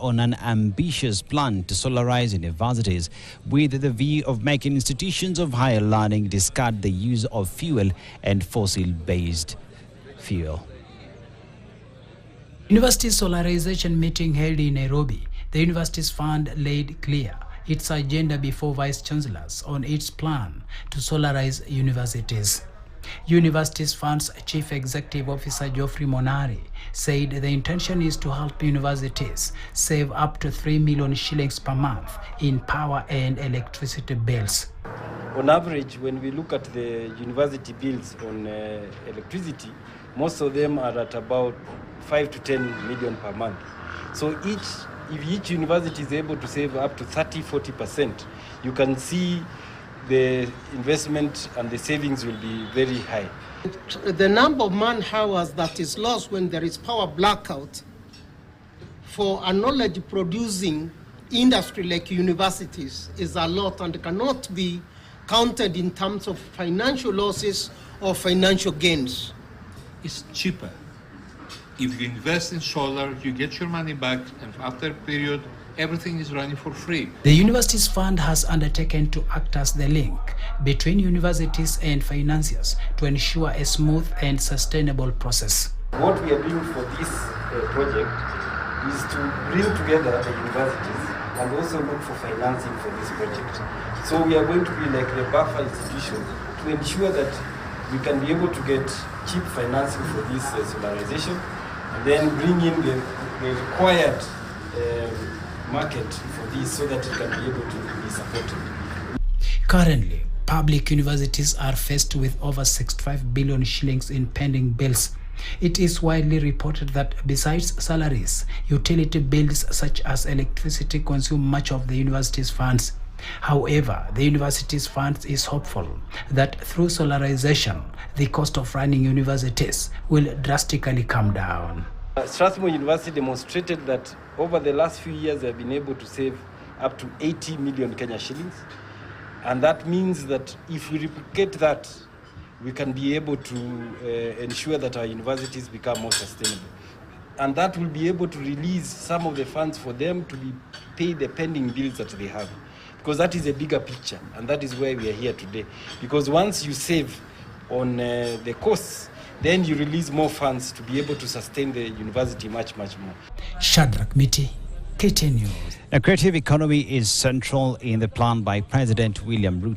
on an ambitious plan to solarize universities with the view of making institutions of higher learning discard the use of fuel and fossil-based fuel. University solarization meeting held in Nairobi. The university's fund laid clear its agenda before vice chancellors on its plan to solarize universities. Universities Fund's Chief Executive Officer Geoffrey Monari said the intention is to help universities save up to 3 million shillings per month in power and electricity bills. On average, when we look at the university bills on electricity, most of them are at about 5 to 10 million per month. So if each university is able to save up to 30-40%, you can see the investment and the savings will be very high. The number of man hours that is lost when there is power blackout for a knowledge producing industry like universities is a lot and cannot be counted in terms of financial losses or financial gains. It's cheaper. If you invest in solar, you get your money back, and after a period, everything is running for free. The Universities Fund has undertaken to act as the link between universities and financiers to ensure a smooth and sustainable process. What we are doing for this project is to bring together the universities and also look for financing for this project. So we are going to be like the buffer institution to ensure that we can be able to get cheap financing for this solarization and then bring in the required market for this so that it can be able to be supported. Currently, public universities are faced with over 65 billion shillings in pending bills. It is widely reported that besides salaries, utility bills such as electricity consume much of the university's funds. However, the university's funds is hopeful that through solarization, the cost of running universities will drastically come down. Strathmore University demonstrated that over the last few years they have been able to save up to 80 million Kenya shillings. And that means that if we replicate that, we can be able to ensure that our universities become more sustainable. And that will be able to release some of the funds for them to pay the pending bills that they have. Because that is a bigger picture, and that is where we are here today. Because once you save on the costs, then you release more funds to be able to sustain the university much more. Shadrach Miti, KTN News. A creative economy is central in the plan by President William Ruto.